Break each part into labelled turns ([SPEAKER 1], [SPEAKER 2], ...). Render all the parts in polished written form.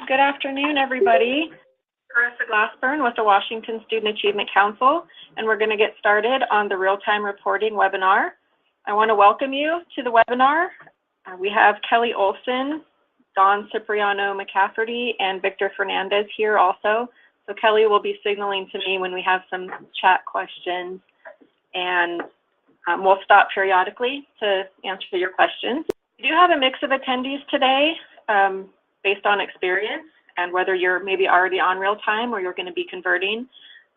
[SPEAKER 1] Good afternoon, everybody. Carissa Glassburn with the Washington Student Achievement Council, and we're going to get started on the real-time reporting webinar. I want to welcome you to the webinar. We have Kelly Olson, Dawn Cipriano McCafferty, and Victor Fernandez here also. So Kelly will be signaling to me when we have some chat questions, and we'll stop periodically to answer your questions. We do have a mix of attendees today based on experience and whether you're maybe already on real time or you're going to be converting.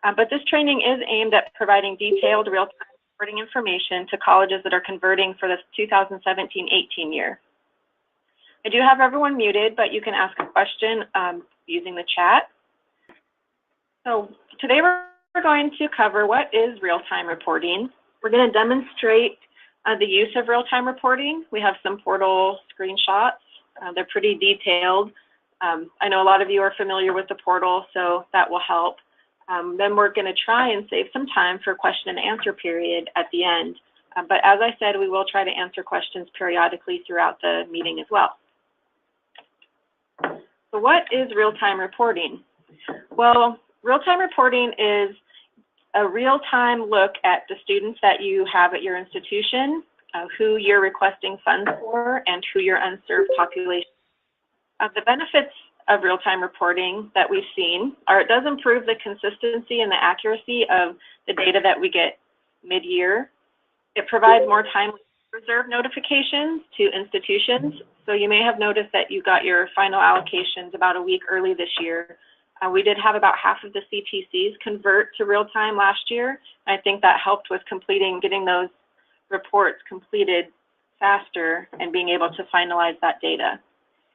[SPEAKER 1] But this training is aimed at providing detailed real-time reporting information to colleges that are converting for this 2017-18 year. I do have everyone muted, but you can ask a question using the chat. So today we're going to cover what is real-time reporting. We're going to demonstrate the use of real-time reporting. We have some portal screenshots. They're pretty detailed. I know a lot of you are familiar with the portal, so that will help. Then we're going to try and save some time for question and answer period at the end. But as I said, we will try to answer questions periodically throughout the meeting as well. So what is real-time reporting? Well, real-time reporting is a real-time look at the students that you have at your institution, who you're requesting funds for, and who your unserved population. The benefits of real-time reporting that we've seen are it does improve the consistency and the accuracy of the data that we get mid-year. It provides more timely reserve notifications to institutions. So you may have noticed that you got your final allocations about a week early this year. We did have about half of the CTCs convert to real-time last year. I think that helped with getting those reports completed faster and being able to finalize that data.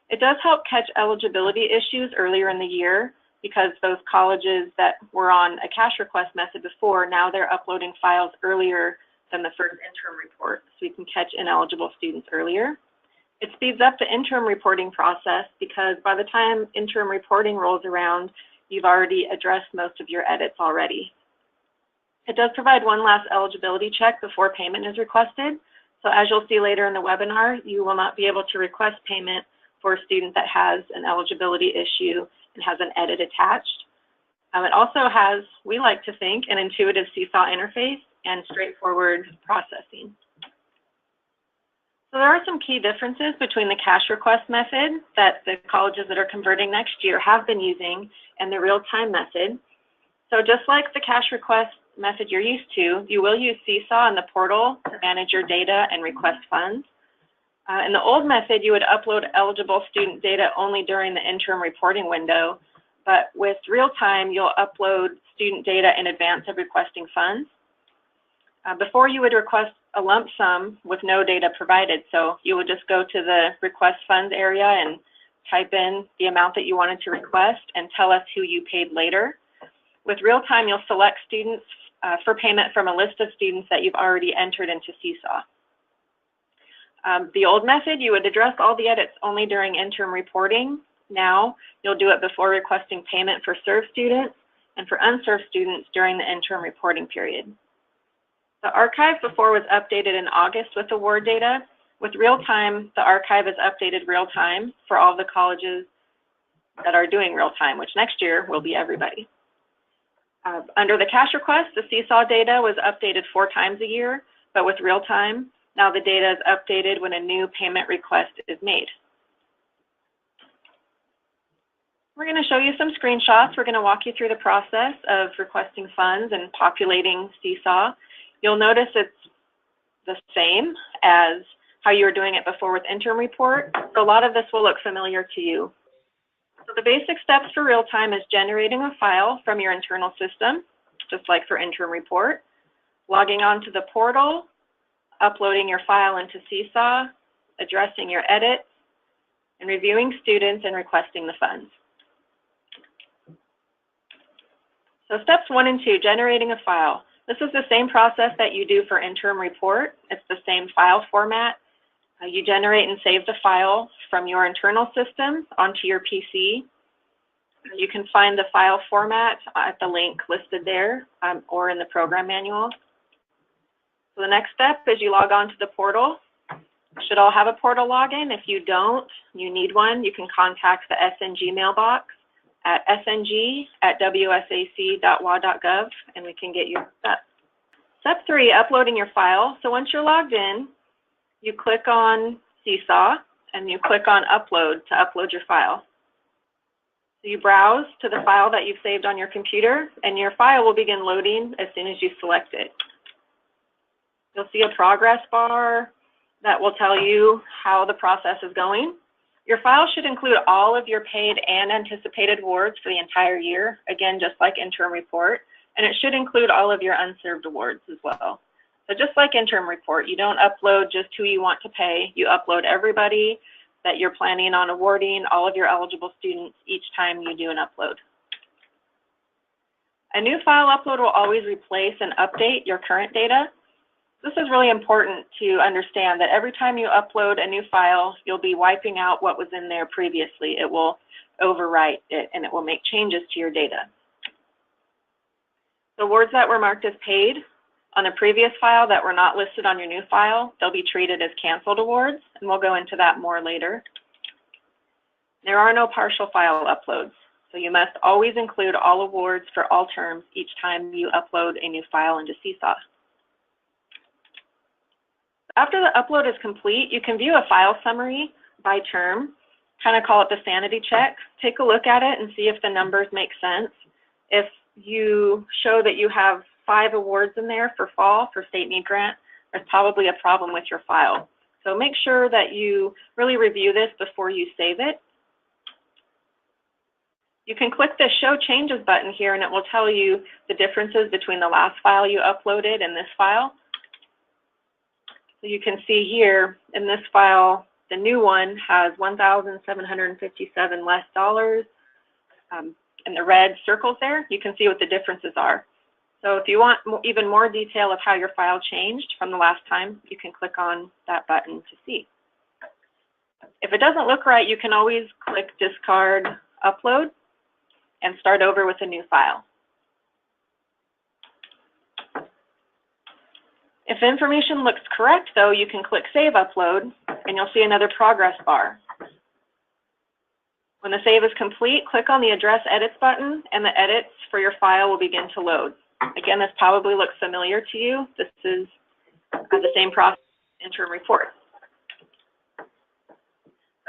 [SPEAKER 1] It does help catch eligibility issues earlier in the year because those colleges that were on a cash request method before, now they're uploading files earlier than the first interim report, so we can catch ineligible students earlier. It speeds up the interim reporting process because by the time interim reporting rolls around, you've already addressed most of your edits already. It does provide one last eligibility check before payment is requested. So as you'll see later in the webinar, you will not be able to request payment for a student that has an eligibility issue and has an edit attached. It also has, we like to think, an intuitive seesaw interface and straightforward processing. So there are some key differences between the cash request method that the colleges that are converting next year have been using and the real-time method. So just like the cash request method you're used to, you will use Seesaw in the portal to manage your data and request funds. In the old method, you would upload eligible student data only during the interim reporting window, but with real-time, you'll upload student data in advance of requesting funds. Before, you would request a lump sum with no data provided, so you would just go to the request funds area and type in the amount that you wanted to request and tell us who you paid later. With real-time, you'll select students for payment from a list of students that you've already entered into Seesaw. The old method, you would address all the edits only during interim reporting. Now, you'll do it before requesting payment for served students and for unserved students during the interim reporting period. The archive before was updated in August with award data. With real-time, the archive is updated real-time for all the colleges that are doing real-time, which next year will be everybody. Under the cash request, the Seesaw data was updated 4 times a year, but with real-time, now the data is updated when a new payment request is made. We're going to show you some screenshots. We're going to walk you through the process of requesting funds and populating Seesaw. You'll notice it's the same as how you were doing it before with interim report. So a lot of this will look familiar to you. So the basic steps for real-time is generating a file from your internal system, just like for interim report, logging onto the portal, uploading your file into Seesaw, addressing your edits, and reviewing students and requesting the funds. So steps 1 and 2, generating a file. This is the same process that you do for interim report. It's the same file format. You generate and save the file from your internal system onto your PC. You can find the file format at the link listed there or in the program manual. So the next step is you log on to the portal. Should all have a portal login. If you don't, you need one, you can contact the SNG mailbox at sng@wsac.wa.gov, and we can get you set. Step 3, uploading your file. So once you're logged in, you click on Seesaw, and you click on Upload to upload your file. So you browse to the file that you've saved on your computer, and your file will begin loading as soon as you select it. You'll see a progress bar that will tell you how the process is going. Your file should include all of your paid and anticipated awards for the entire year, again, just like interim report, and it should include all of your unserved awards as well. So just like interim report, you don't upload just who you want to pay, you upload everybody that you're planning on awarding, all of your eligible students, each time you do an upload. A new file upload will always replace and update your current data. This is really important to understand that every time you upload a new file, you'll be wiping out what was in there previously. It will overwrite it, and it will make changes to your data. The awards that were marked as paid on a previous file that were not listed on your new file, they'll be treated as canceled awards, and we'll go into that more later. There are no partial file uploads, so you must always include all awards for all terms each time you upload a new file into Seesaw. After the upload is complete, you can view a file summary by term, kind of call it the sanity check. Take a look at it and see if the numbers make sense. If you show that you have 5 awards in there for fall for state need grant, there's probably a problem with your file. So make sure that you really review this before you save it. You can click the Show Changes button here, and it will tell you the differences between the last file you uploaded and this file. So you can see here in this file, the new one has $1,757 less dollars. In the red circles there, you can see what the differences are. So if you want even more detail of how your file changed from the last time, you can click on that button to see. If it doesn't look right, you can always click Discard Upload and start over with a new file. If information looks correct, though, you can click Save Upload, and you'll see another progress bar. When the save is complete, click on the Address Edits button, and the edits for your file will begin to load. Again, this probably looks familiar to you. This is the same process as interim report.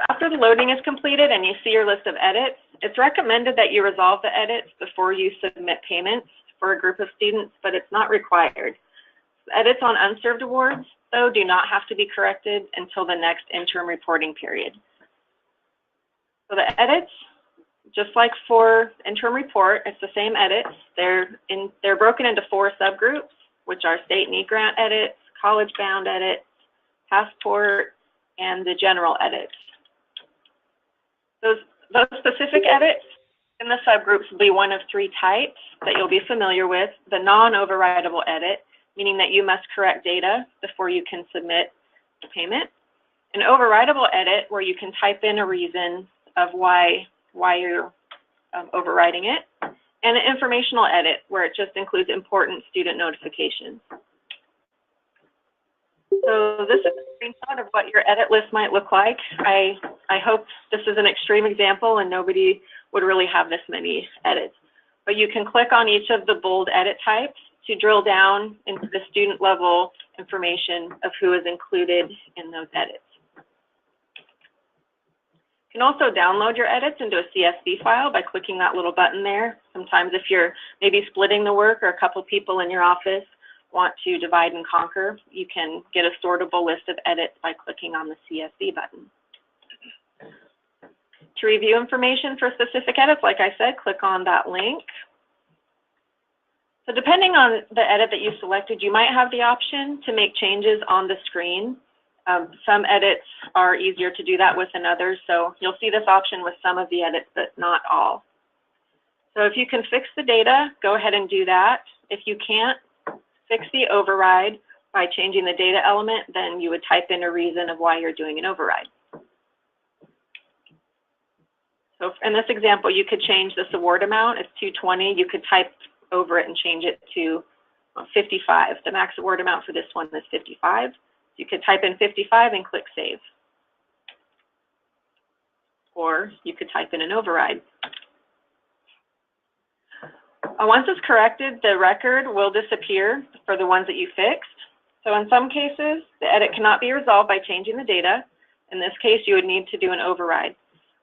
[SPEAKER 1] After the loading is completed and you see your list of edits, it's recommended that you resolve the edits before you submit payments for a group of students, but it's not required. Edits on unserved awards, though, do not have to be corrected until the next interim reporting period. So the edits, just like for interim report, it's the same edits. They're broken into 4 subgroups, which are state need grant edits, college bound edits, passport, and the general edits. Those specific edits in the subgroups will be one of 3 types that you'll be familiar with. The non-overridable edit, meaning that you must correct data before you can submit the payment. An overridable edit, where you can type in a reason of why you're overriding it. And an informational edit, where it just includes important student notifications. So this is a screenshot of what your edit list might look like. I hope this is an extreme example and nobody would really have this many edits. But you can click on each of the bold edit types to drill down into the student level information of who is included in those edits. You can also download your edits into a CSV file by clicking that little button there. Sometimes if you're maybe splitting the work or a couple people in your office want to divide and conquer, you can get a sortable list of edits by clicking on the CSV button. To review information for specific edits, like I said, click on that link. So depending on the edit that you selected, you might have the option to make changes on the screen. Some edits are easier to do that with than others, so you'll see this option with some of the edits, but not all. So if you can fix the data, go ahead and do that. If you can't fix the override by changing the data element, then you would type in a reason of why you're doing an override. So in this example, you could change this award amount. It's $220. You could type over it and change it to 55. The max award amount for this one is 55. So You could type in 55 and click Save. Or you could type in an override. Once it's corrected, the record will disappear for the ones that you fixed. So in some cases, the edit cannot be resolved by changing the data. In this case, you would need to do an override.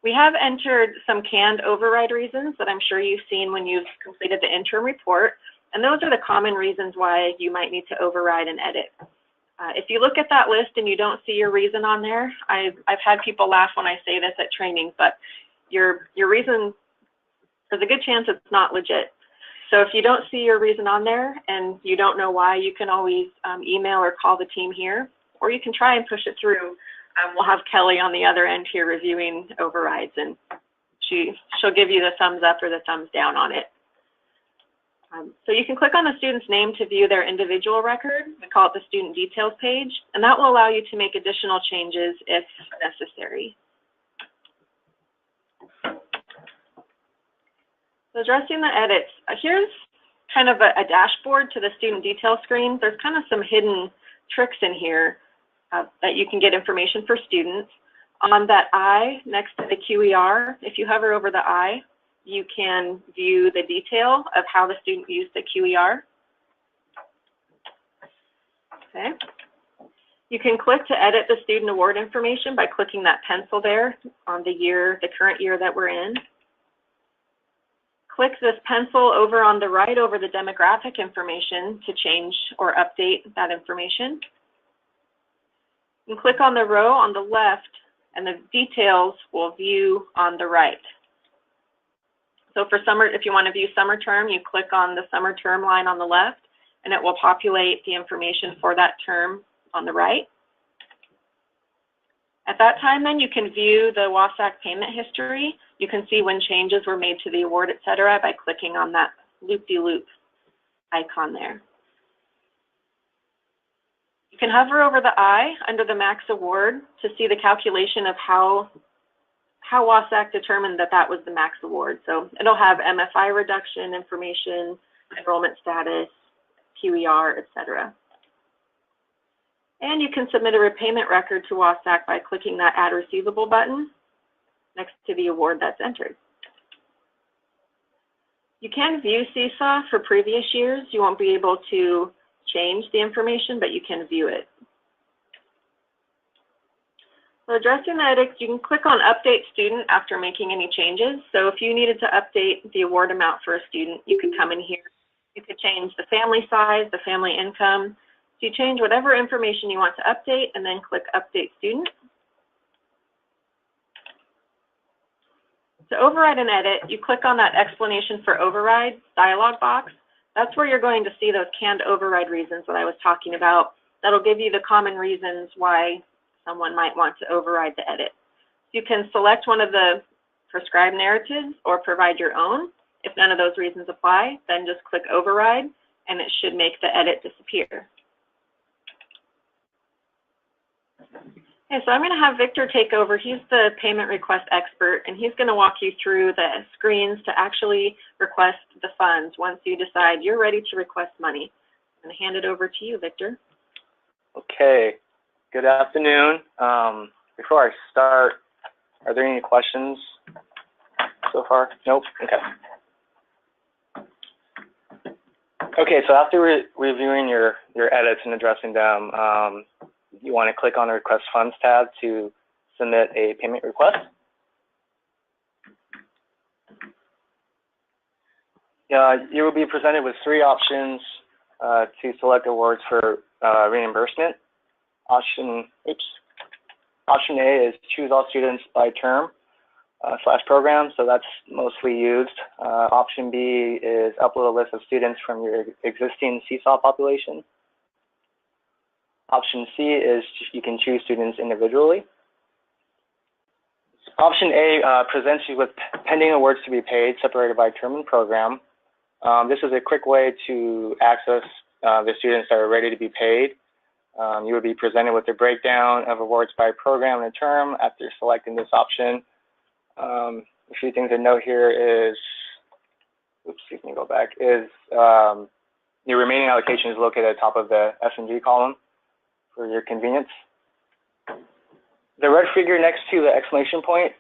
[SPEAKER 1] We have entered some canned override reasons that I'm sure you've seen when you've completed the interim report, and those are the common reasons why you might need to override an edit. If you look at that list and you don't see your reason on there, I've had people laugh when I say this at training, but your reason, there's a good chance it's not legit. So if you don't see your reason on there and you don't know why, you can always email or call the team here, or you can try and push it through. We'll have Kelly on the other end here reviewing overrides, and she'll give you the thumbs up or the thumbs down on it. So you can click on the student's name to view their individual record. We call it the student details page, and that will allow you to make additional changes if necessary. So addressing the edits, here's kind of a dashboard to the student details screen. There's kind of some hidden tricks in here that you can get information for students. On that I next to the QER, if you hover over the I, you can view the detail of how the student used the QER. Okay. You can click to edit the student award information by clicking that pencil there on the year, the current year that we're in. Click this pencil over on the right over the demographic information to change or update that information. And click on the row on the left, and the details will view on the right. So for summer, if you want to view summer term, you click on the summer term line on the left, and it will populate the information for that term on the right. At that time, then, you can view the WASAC payment history. You can see when changes were made to the award, et cetera, by clicking on that loop-de-loop icon there. You can hover over the I under the max award to see the calculation of how WASAC determined that that was the max award. So it'll have MFI reduction information, enrollment status, QER, et cetera. And you can submit a repayment record to WASAC by clicking that Add Receivable button next to the award that's entered. You can view Seesaw for previous years. You won't be able to change the information, but you can view it. So addressing the edits, you can click on Update Student after making any changes. So if you needed to update the award amount for a student, you could come in here. You could change the family size, the family income. So you change whatever information you want to update and then click Update Student. To override an edit, you click on that explanation for override dialog box. That's where you're going to see those canned override reasons that I was talking about. That'll give you the common reasons why someone might want to override the edit. You can select one of the prescribed narratives or provide your own. If none of those reasons apply, then just click override and it should make the edit disappear. Okay, so I'm going to have Victor take over. He's the payment request expert, and he's going to walk you through the screens to actually request the funds once you decide you're ready to request money. I'm going to hand it over to you, Victor.
[SPEAKER 2] Okay, good afternoon. Before I start, are there any questions so far? Nope, okay. Okay, so after reviewing your edits and addressing them, you want to click on the Request Funds tab to submit a payment request. You will be presented with 3 options to select awards for reimbursement. Option A is choose all students by term / program, so that's mostly used. Option B is upload a list of students from your existing Seesaw population. Option C is you can choose students individually. Option A presents you with pending awards to be paid, separated by term and program. This is a quick way to access the students that are ready to be paid. You will be presented with a breakdown of awards by program and term after selecting this option. A few things to note here is, oops, let me go back, is your remaining allocation is located at the top of the SNG column for your convenience. The red figure next to the exclamation point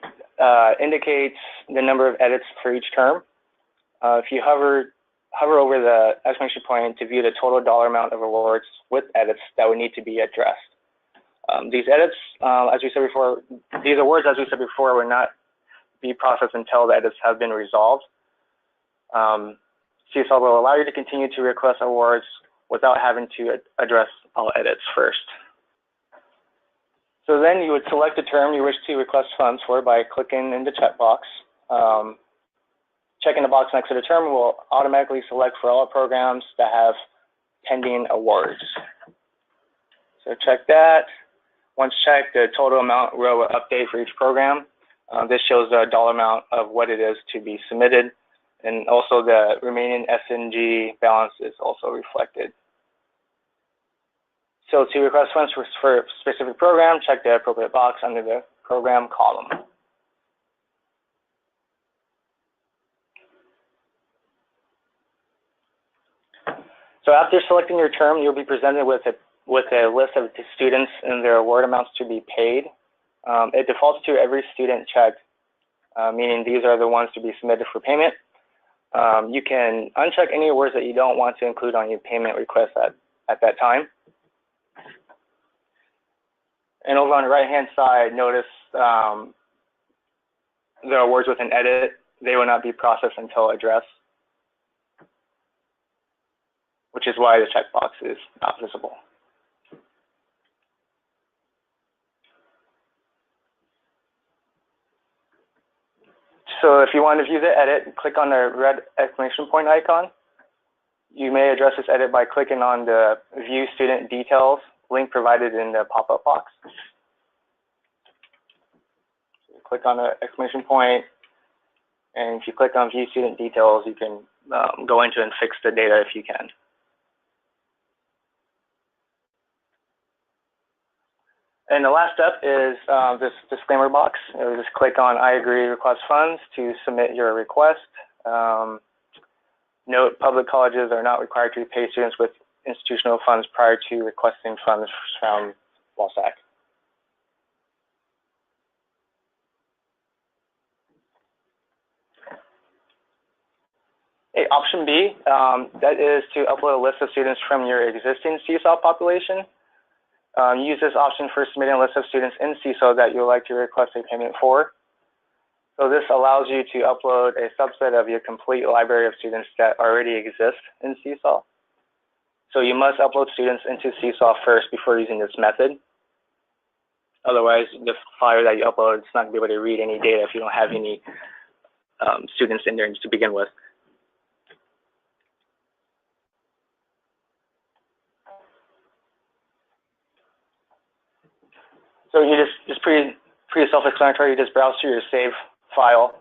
[SPEAKER 2] indicates the number of edits for each term. If you hover over the exclamation point to view the total dollar amount of awards with edits that would need to be addressed. These edits, as we said before, these awards, as we said before, will not be processed until the edits have been resolved. CSL will allow you to continue to request awards without having to address all edits first. So then you would select the term you wish to request funds for by clicking in the checkbox. Checking the box next to the term will automatically select for all programs that have pending awards. So check that. Once checked, the total amount row will update for each program. This shows the dollar amount of what it is to be submitted, and also the remaining SNG balance is also reflected. So to request funds for a specific program, check the appropriate box under the program column. So after selecting your term, you'll be presented with a list of the students and their award amounts to be paid. It defaults to every student checked, meaning these are the ones to be submitted for payment. You can uncheck any awards that you don't want to include on your payment request at that time. And over on the right-hand side, notice the awards with an edit. They will not be processed until addressed, which is why the checkbox is not visible. So if you want to view the edit, click on the red exclamation point icon. You may address this edit by clicking on the View Student Details link provided in the pop-up box. So click on the exclamation point, and if you click on View Student Details, you can go into and fix the data if you can. And the last step is this disclaimer box. Just click on I agree request funds to submit your request. Note, public colleges are not required to pay students with institutional funds prior to requesting funds from WASAC. Okay, option B, that is to upload a list of students from your existing CSL population. Use this option for submitting a list of students in CSL that you would like to request a payment for. So this allows you to upload a subset of your complete library of students that already exist in CSL. So you must upload students into CSL first before using this method. Otherwise, the file that you upload is not going to be able to read any data if you don't have any students in there to begin with. So you just pretty self-explanatory. You just browse through your save file,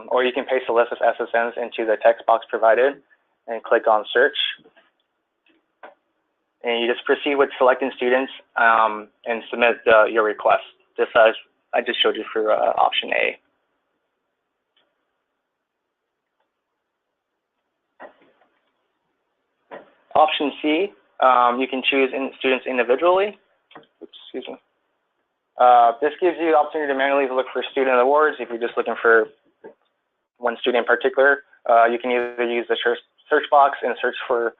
[SPEAKER 2] or you can paste a list of SSNs into the text box provided and click on search. And you just proceed with selecting students and submit your request, just as I just showed you for option A. Option C, you can choose students individually. Oops, excuse me. This gives you the opportunity to manually look for student awards. If you're just looking for one student in particular, you can either use the search box and search for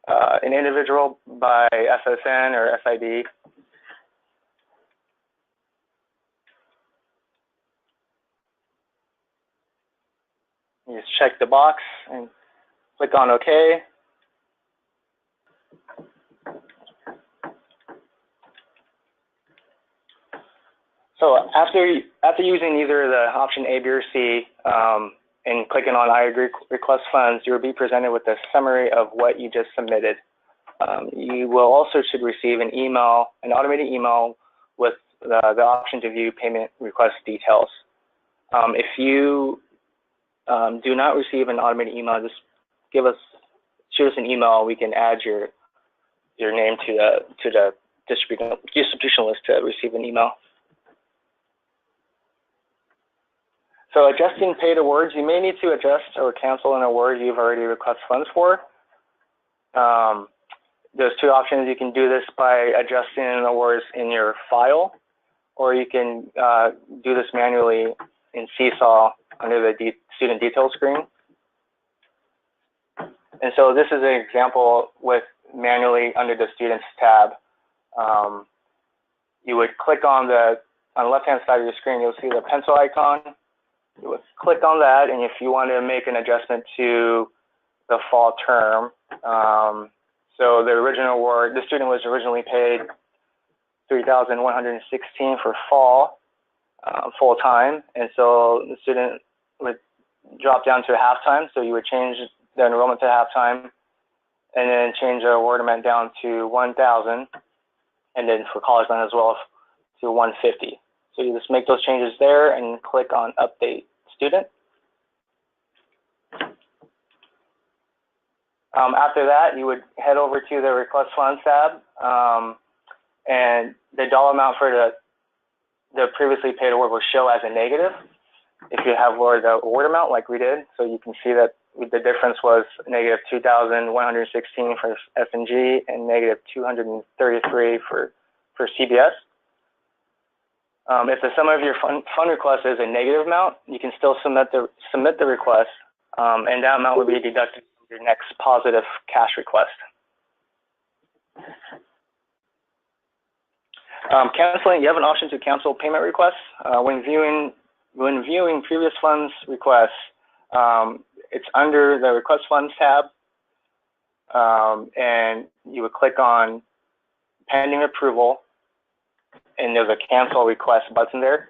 [SPEAKER 2] an individual by SSN or SID. You just check the box and click on OK. So after using either the option A, B, or C and clicking on I agree request funds, you will be presented with a summary of what you just submitted. You will also should receive an email, an automated email with the option to view payment request details. If you do not receive an automated email, just shoot us an email. We can add your name to the distribution list to receive an email. So adjusting paid awards, you may need to adjust or cancel an award you've already requested funds for. There's two options. You can do this by adjusting the words in your file, or you can do this manually in Seesaw under the student details screen. And so this is an example with manually under the Students tab. You would click on the left-hand side of your screen, you'll see the pencil icon. You would click on that, and if you want to make an adjustment to the fall term, so the original award, the student was originally paid $3,116 for fall, full time, and so the student would drop down to half-time, so you would change the enrollment to half-time, and then change the award amount down to $1,000, and then for college fund as well to $150. So you just make those changes there and click on Update Student. After that, you would head over to the Request Funds tab, and the dollar amount for the previously paid award will show as a negative if you have lowered the award amount like we did. So you can see that the difference was negative $2,116 for SNG and negative $233 for CBS. If the sum of your fund request is a negative amount, you can still submit the request, and that amount will be deducted from your next positive cash request. Canceling, you have an option to cancel payment requests. When viewing previous funds requests, it's under the Request Funds tab, and you would click on Pending Approval, and there's a Cancel Request button there.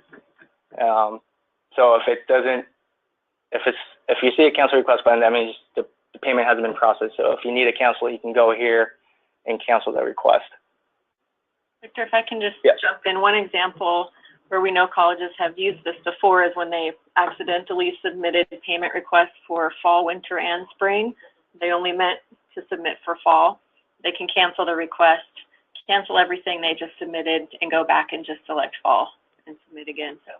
[SPEAKER 2] So if you see a Cancel Request button, that means the payment hasn't been processed. So if you need to cancel it, you can go here and cancel the request.
[SPEAKER 1] Victor, if I can just jump in, one example where we know colleges have used this before is when they accidentally submitted payment requests for fall, winter, and spring. They only meant to submit for fall. They can cancel the request, cancel everything they just submitted, and go back and just select fall and submit again. So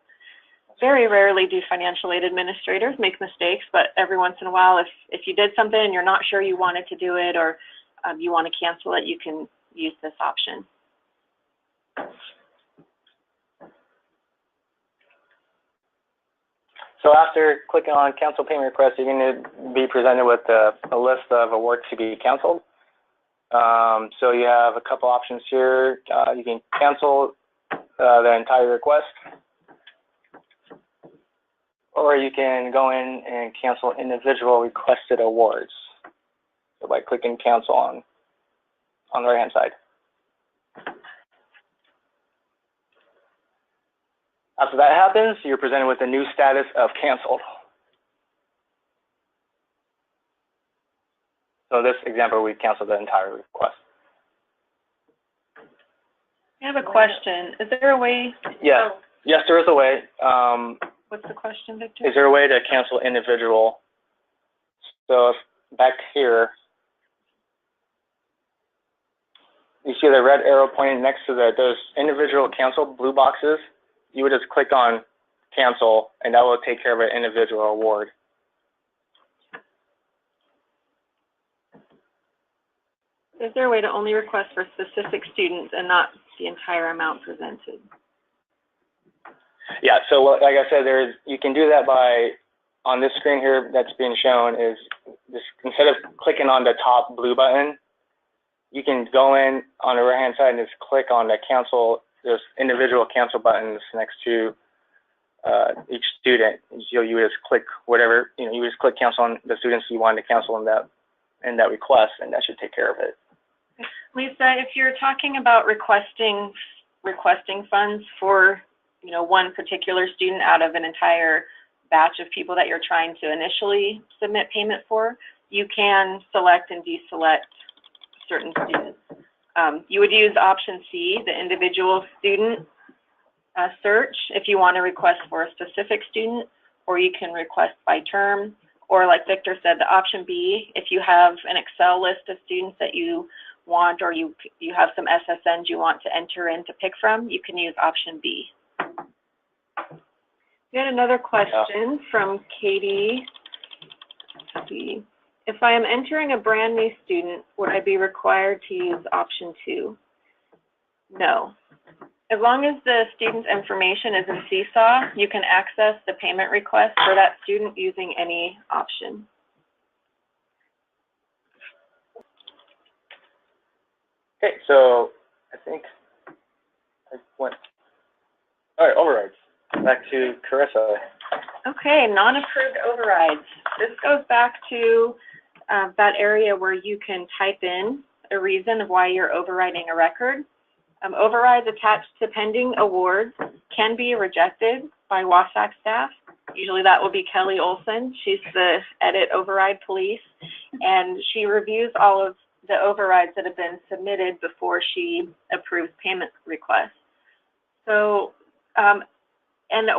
[SPEAKER 1] very rarely do financial aid administrators make mistakes, but every once in a while, if you did something and you're not sure you wanted to do it, or you want to cancel it, you can use this option.
[SPEAKER 2] So after clicking on Cancel Payment Request, you're going to be presented with a list of awards to be canceled. So you have a couple options here. You can cancel the entire request, or you can go in and cancel individual requested awards. So by clicking Cancel on the right-hand side. After that happens, you're presented with a new status of canceled. So this example, we canceled the entire request.
[SPEAKER 1] I have a question. Is there a way?
[SPEAKER 2] Yeah. Oh. Yes, there is a way.
[SPEAKER 1] What's the question, Victor?
[SPEAKER 2] Is there a way to cancel individual? So if back here, you see the red arrow pointing next to those individual canceled blue boxes. You would just click on Cancel, and that will take care of an individual award.
[SPEAKER 1] Is there a way to only request for specific students and not the entire amount presented?
[SPEAKER 2] Yeah, so like I said, you can do that by, on this screen here that's being shown, is just instead of clicking on the top blue button, you can go in on the right-hand side and just click on the cancel. There's individual cancel buttons next to each student. So you just click whatever, you just click cancel on the students you want to cancel in that request, and that should take care of it.
[SPEAKER 1] Lisa, if you're talking about requesting funds for one particular student out of an entire batch of people that you're trying to initially submit payment for, you can select and deselect certain students. You would use option C, the individual student search, if you want to request for a specific student, or you can request by term, or like Victor said, the option B, if you have an Excel list of students that you want, or you have some SSNs you want to enter in to pick from, you can use option B. We had another question from Katie. Let's see. If I am entering a brand new student, would I be required to use option 2? No. As long as the student's information is in Seesaw, you can access the payment request for that student using any option.
[SPEAKER 2] Okay, so I think I went. All right, overrides. Back to Carissa.
[SPEAKER 1] Okay, non-approved overrides. This goes back to that area where you can type in a reason of why you're overriding a record. Overrides attached to pending awards can be rejected by WASAC staff. Usually that will be Kelly Olson. She's the edit override police, and she reviews all of the overrides that have been submitted before she approves payment requests. So an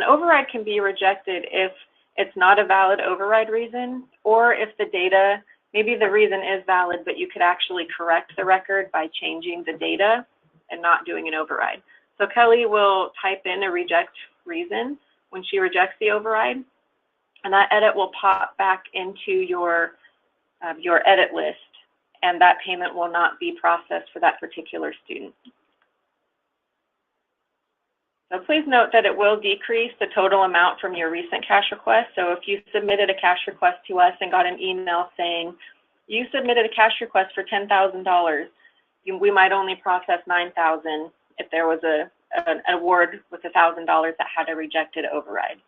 [SPEAKER 1] override can be rejected if it's not a valid override reason, or if the data, maybe the reason is valid, but you could actually correct the record by changing the data and not doing an override. So Kelly will type in a reject reason when she rejects the override, and that edit will pop back into your edit list, and that payment will not be processed for that particular student. So please note that it will decrease the total amount from your recent cash request. So if you submitted a cash request to us and got an email saying, you submitted a cash request for $10,000, we might only process $9,000 if there was an award with $1,000 that had a rejected override.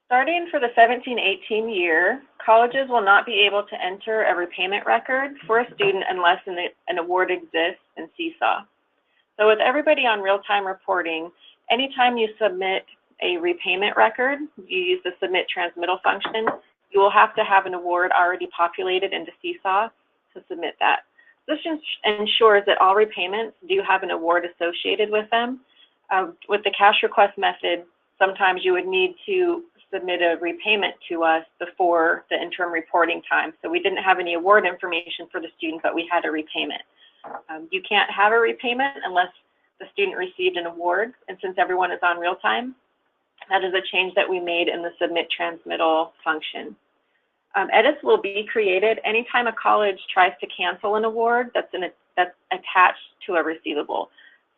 [SPEAKER 1] Starting for the 17-18 year, colleges will not be able to enter a repayment record for a student unless an award exists in Seesaw. So with everybody on real-time reporting, anytime you submit a repayment record, you use the submit transmittal function, you will have to have an award already populated into Seesaw to submit that. This ensures that all repayments do have an award associated with them. With the cash request method, sometimes you would need to submit a repayment to us before the interim reporting time. So we didn't have any award information for the student, but we had a repayment. You can't have a repayment unless the student received an award, and since everyone is on real time, that is a change that we made in the submit transmittal function. Edits will be created anytime a college tries to cancel an award that's attached to a receivable.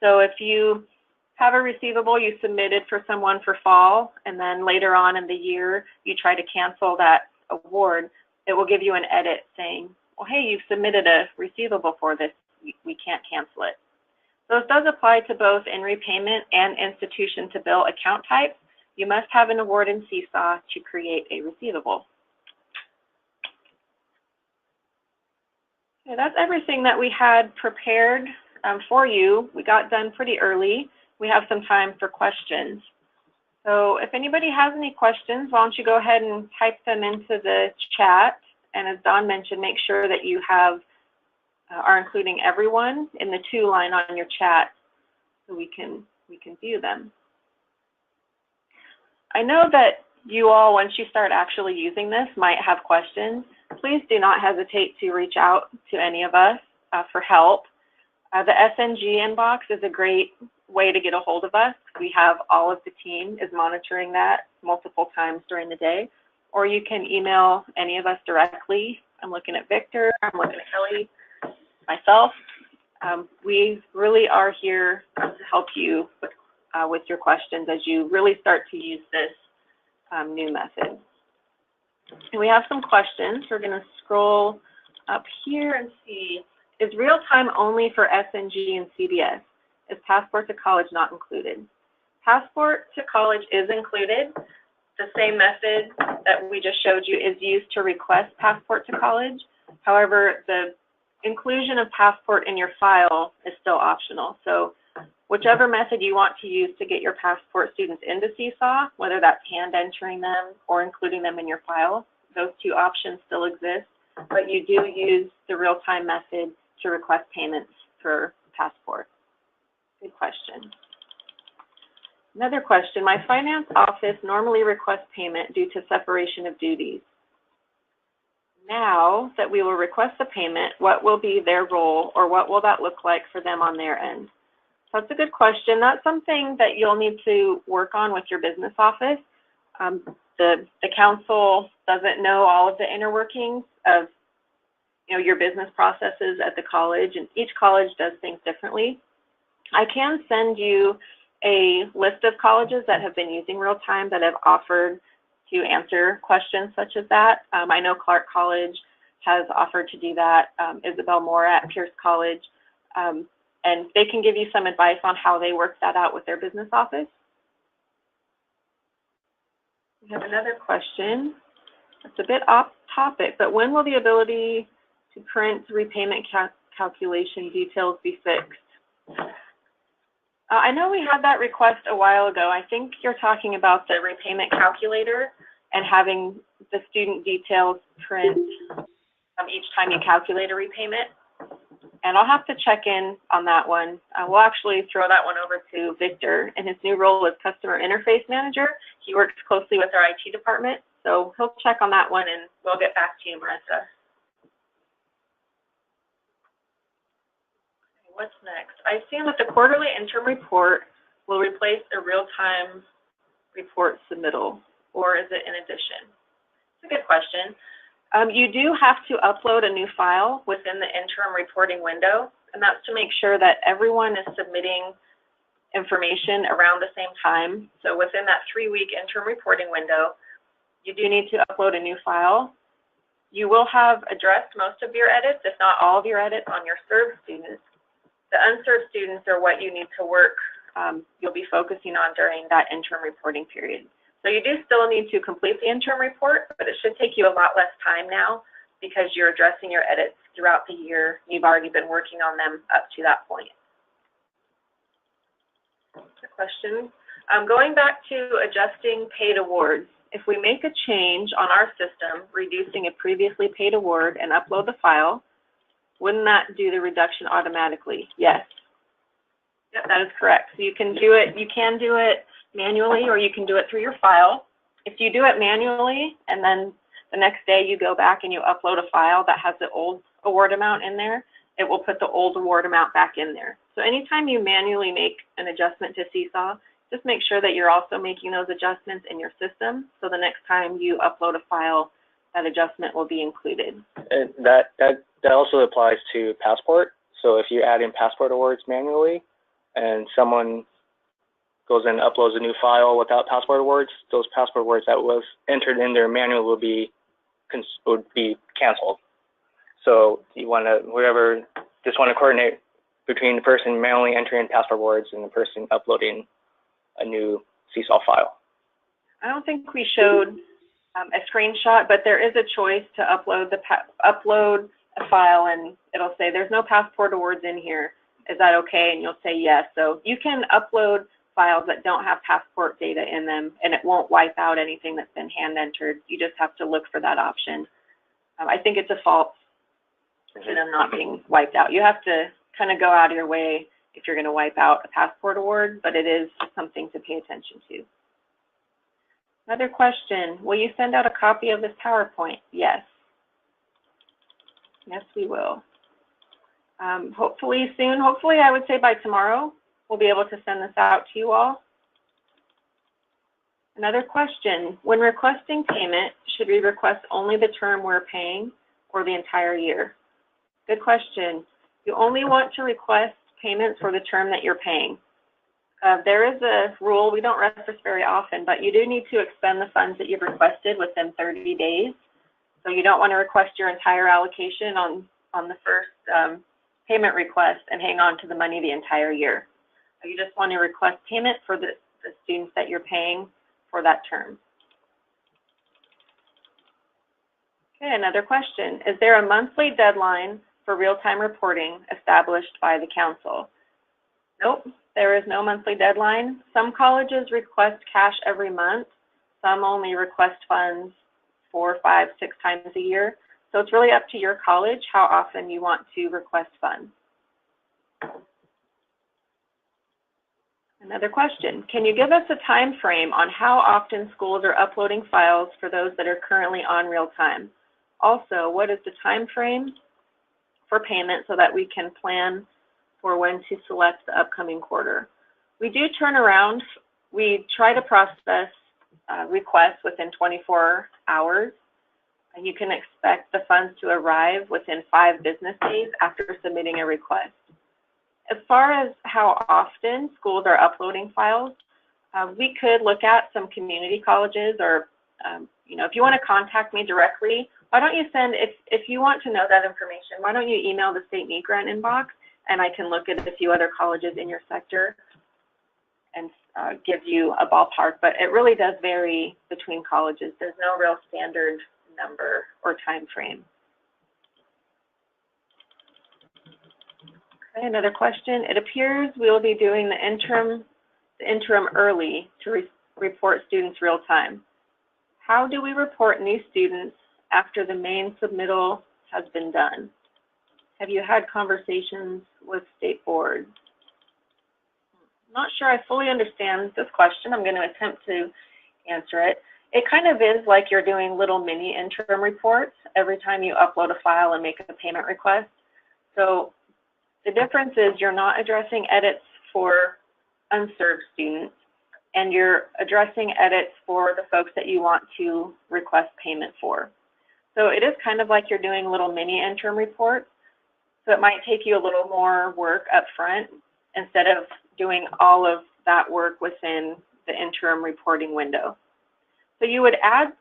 [SPEAKER 1] So if you have a receivable you submitted for someone for fall, and then later on in the year you try to cancel that award, it will give you an edit saying, well, hey, you've submitted a receivable for this, we can't cancel it. So this does apply to both in repayment and institution to bill account types. You must have an award in Seesaw to create a receivable. Okay, that's everything that we had prepared for you. We got done pretty early. We have some time for questions. So if anybody has any questions, why don't you go ahead and type them into the chat. And as Don mentioned, make sure that you have are including everyone in the to line on your chat so we can view them. I know that you all, once you start actually using this, might have questions. Please do not hesitate to reach out to any of us for help. The SNG inbox is a great way to get a hold of us. We have all of the team is monitoring that multiple times during the day. Or you can email any of us directly. I'm looking at Victor, I'm looking at Kelly, myself. We really are here to help you with your questions as you really start to use this new method. And we have some questions. We're going to scroll up here and see, is real-time only for SNG and CBS? Is Passport to College not included? Passport to College is included. The same method that we just showed you is used to request Passport to College. However, the inclusion of Passport in your file is still optional. So whichever method you want to use to get your Passport students into Seesaw, whether that's hand entering them or including them in your file, those two options still exist, but you do use the real-time method to request payments for Passport. Good question. Another question, my finance office normally requests payment due to separation of duties. Now that we will request the payment, what will be their role, or what will that look like for them on their end? So that's a good question. That's something that you'll need to work on with your business office. The council doesn't know all of the inner workings of, you know, your business processes at the college, and each college does things differently. I can send you a list of colleges that have been using real-time that have offered to answer questions such as that. I know Clark College has offered to do that, Isabel Moore at Pierce College, and they can give you some advice on how they work that out with their business office. We have another question. It's a bit off topic, but when will the ability to print repayment calculation details be fixed? I know we had that request a while ago. I think you're talking about the repayment calculator and having the student details print each time you calculate a repayment. And I'll have to check in on that one. We'll actually throw that one over to Victor in his new role as Customer Interface Manager. He works closely with our IT department, so he'll check on that one and we'll get back to you, Marissa. What's next? I assume that the quarterly interim report will replace a real-time report submittal, or is it in addition? It's a good question. You do have to upload a new file within the interim reporting window, and that's to make sure that everyone is submitting information around the same time. So within that 3-week interim reporting window, you do need to upload a new file. You will have addressed most of your edits, if not all of your edits, on your served students. The unserved students are what you need to work, you'll be focusing on during that interim reporting period. So you do still need to complete the interim report, but it should take you a lot less time now because you're addressing your edits throughout the year. You've already been working on them up to that point. The question, going back to adjusting paid awards, if we make a change on our system, reducing a previously paid award and upload the file, wouldn't that do the reduction automatically? Yes. Yep, that is correct. So you can do it manually, or you can do it through your file. If you do it manually and then the next day you go back and you upload a file that has the old award amount in there, it will put the old award amount back in there. So anytime you manually make an adjustment to Seesaw, just make sure that you're also making those adjustments in your system, so the next time you upload a file, that adjustment will be included.
[SPEAKER 2] And that also applies to Passport. So if you add in Passport awards manually and someone goes and uploads a new file without Passport awards, those Passport awards that was entered in there manually would be canceled. So you want to, just want to coordinate between the person manually entering Passport awards and the person uploading a new Seesaw file.
[SPEAKER 1] I don't think we showed a screenshot, but there is a choice to upload a file, and it'll say there's no Passport awards in here. Is that okay? And you'll say yes. So you can upload files that don't have Passport data in them, and it won't wipe out anything that's been hand entered. You just have to look for that option. I think it's a fault to them not being wiped out. You have to kind of go out of your way if you're going to wipe out a Passport award, but it is something to pay attention to. Another question, will you send out a copy of this PowerPoint? Yes. Yes, we will. Hopefully soon, hopefully I would say by tomorrow, we'll be able to send this out to you all. Another question, when requesting payment, should we request only the term we're paying or the entire year? Good question. You only want to request payments for the term that you're paying. There is a rule, we don't reference very often, but you do need to expend the funds that you've requested within 30 days. So you don't want to request your entire allocation on the first payment request and hang on to the money the entire year. You just want to request payment for the students that you're paying for that term. Okay, another question. Is there a monthly deadline for real-time reporting established by the council? Nope, there is no monthly deadline. Some colleges request cash every month. Some only request funds 4, 5, 6 times a year. So it's really up to your college how often you want to request funds. Another question, can you give us a time frame on how often schools are uploading files for those that are currently on real time? Also, what is the time frame for payment so that we can plan for when to select the upcoming quarter? We do turn around. We try to process requests within 24 hours. And you can expect the funds to arrive within 5 business days after submitting a request. As far as how often schools are uploading files, we could look at some community colleges, or you know, if you want to contact me directly, why don't you send, if you want to know that information, why don't you email the state need grant inbox, and I can look at a few other colleges in your sector and give you a ballpark. But it really does vary between colleges. There's no real standard number or time frame. Okay, another question. It appears we will be doing the interim early to report students real time. How do we report new students after the main submittal has been done? Have you had conversations with state boards? Not sure I fully understand this question. I'm going to attempt to answer it. It kind of is like you're doing little mini interim reports every time you upload a file and make a payment request. So the difference is you're not addressing edits for unserved students, and you're addressing edits for the folks that you want to request payment for. So it is kind of like you're doing little mini interim reports. So it might take you a little more work up front instead of doing all of that work within the interim reporting window. So you would add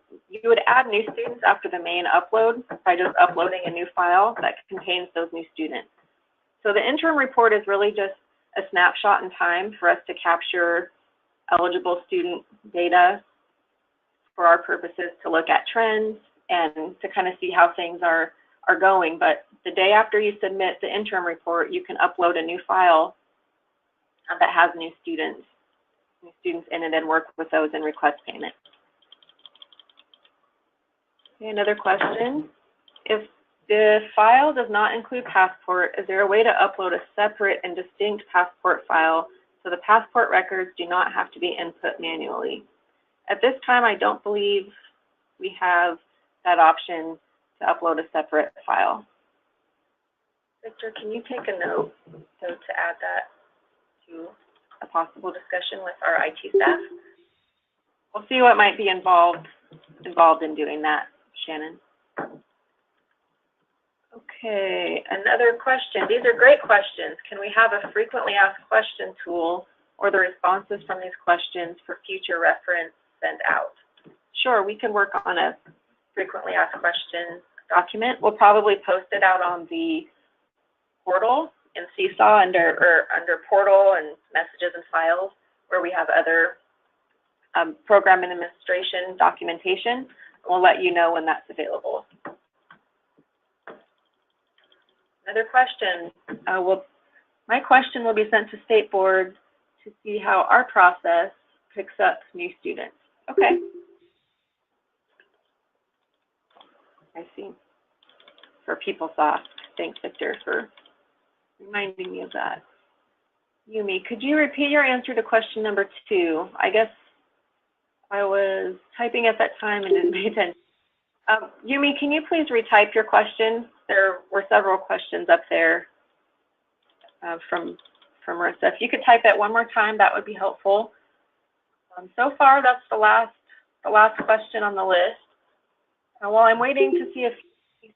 [SPEAKER 1] new students after the main upload by just uploading a new file that contains those new students. So the interim report is really just a snapshot in time for us to capture eligible student data for our purposes, to look at trends and to kind of see how things are going. But the day after you submit the interim report, you can upload a new file that has new students in it and work with those and request payment. Okay, another question. If the file does not include passport, is there a way to upload a separate and distinct passport file so the passport records do not have to be input manually? At this time, I don't believe we have that option to upload a separate file. Victor, can you take a note so to add that to a possible discussion with our IT staff? We'll see what might be involved in doing that, Shannon. Okay, another question. These are great questions. Can we have a frequently asked question tool or the responses from these questions for future reference sent out? Sure, we can work on a frequently asked questions document. We'll probably post it out on the portal in Seesaw under portal and messages and files, where we have other program and administration documentation. We'll let you know when that's available. Another question. My question will be sent to state boards to see how our process picks up new students. Okay. I see. For PeopleSoft. Thanks, Victor, for reminding me of that. Yumi, could you repeat your answer to question number 2? I guess I was typing at that time and didn't pay attention. Yumi, can you please retype your question? There were several questions up there from Marissa. If you could type it one more time, that would be helpful. So far, that's the last question on the list. While I'm waiting to see if she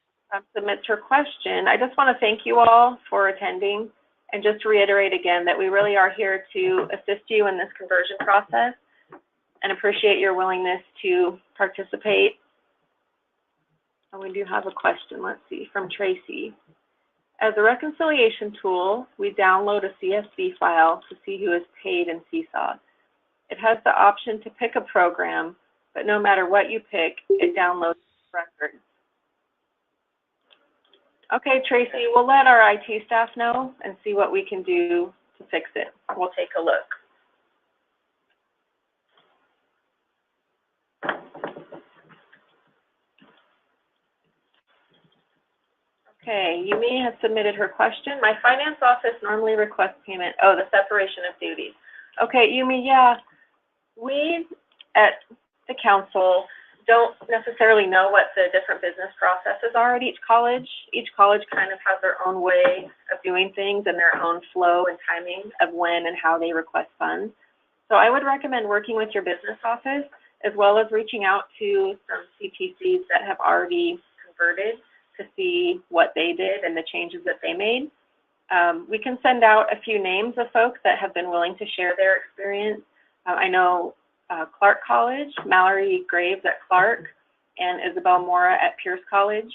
[SPEAKER 1] submits her question, I just want to thank you all for attending, and just to reiterate again that we really are here to assist you in this conversion process and appreciate your willingness to participate. And we do have a question, let's see, from Tracy. As a reconciliation tool, we download a CSV file to see who is paid in Seesaw. It has the option to pick a program, but no matter what you pick, it downloads records. Okay, Tracy, we'll let our IT staff know and see what we can do to fix it. We'll take a look. Okay, Yumi has submitted her question. My finance office normally requests payment. Oh, the separation of duties. Okay, Yumi, yeah, we at the council don't necessarily know what the different business processes are at each college. Each college kind of has their own way of doing things and their own flow and timing of when and how they request funds. So I would recommend working with your business office as well as reaching out to some CTCs that have already converted to see what they did and the changes that they made. We can send out a few names of folks that have been willing to share their experience. I know Clark College, Mallory Graves at Clark, and Isabel Mora at Pierce College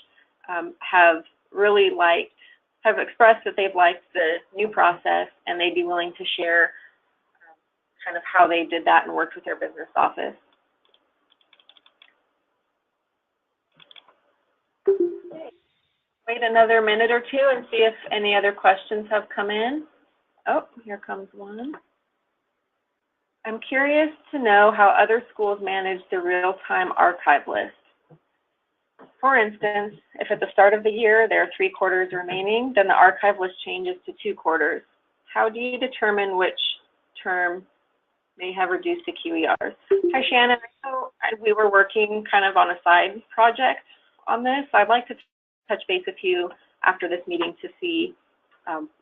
[SPEAKER 1] have expressed that they've liked the new process, and they'd be willing to share kind of how they did that and worked with their business office. Wait another minute or two and see if any other questions have come in. Oh, here comes one. I'm curious to know how other schools manage the real-time archive list. For instance, if at the start of the year there are 3 quarters remaining, then the archive list changes to 2 quarters. How do you determine which term may have reduced to QERs? Hi, Shannon. I know we were working kind of on a side project on this. I'd like to touch base with you after this meeting to see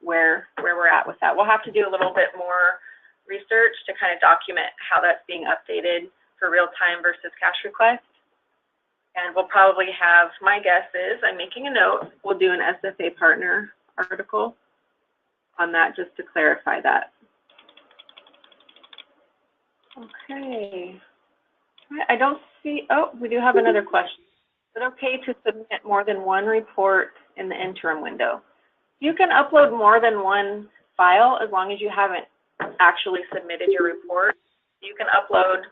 [SPEAKER 1] where we're at with that. We'll have to do a little bit more research to kind of document how that's being updated for real-time versus cash request. And we'll probably have, my guess is, I'm making a note, we'll do an SFA partner article on that just to clarify that. Okay. I don't see, oh, we do have another question. Is it okay to submit more than one report in the interim window? You can upload more than one file as long as you haven't actually submitted your report. You can upload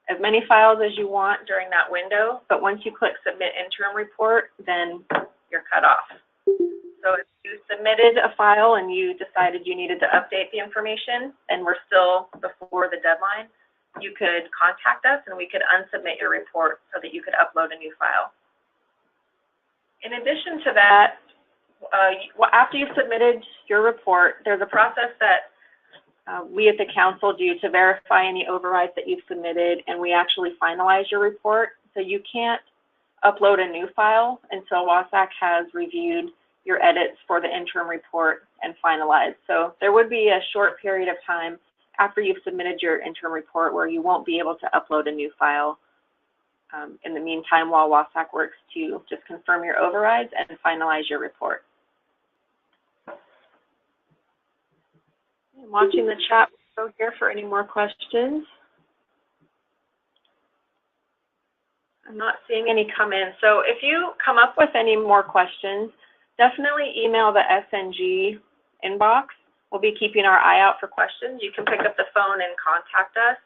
[SPEAKER 1] as many files as you want during that window, but once you click submit interim report, then you're cut off. So if you submitted a file and you decided you needed to update the information and we're still before the deadline, you could contact us and we could unsubmit your report so that you could upload a new file. In addition to that, after you've submitted your report, there's a process that we at the council do to verify any overrides that you've submitted, and we actually finalize your report. So you can't upload a new file until WASAC has reviewed your edits for the interim report and finalized. So there would be a short period of time after you've submitted your interim report where you won't be able to upload a new file. In the meantime, while WASAC works to just confirm your overrides and finalize your report. I'm watching the chat window here for any more questions. I'm not seeing any come in. So if you come up with any more questions, definitely email the SNG inbox. We'll be keeping our eye out for questions. You can pick up the phone and contact us.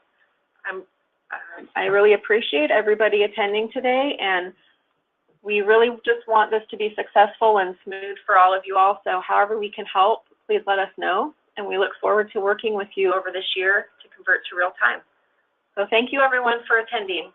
[SPEAKER 1] I really appreciate everybody attending today, and we really just want this to be successful and smooth for all of you all. So however we can help, please let us know. And we look forward to working with you over this year to convert to real time. So thank you everyone for attending.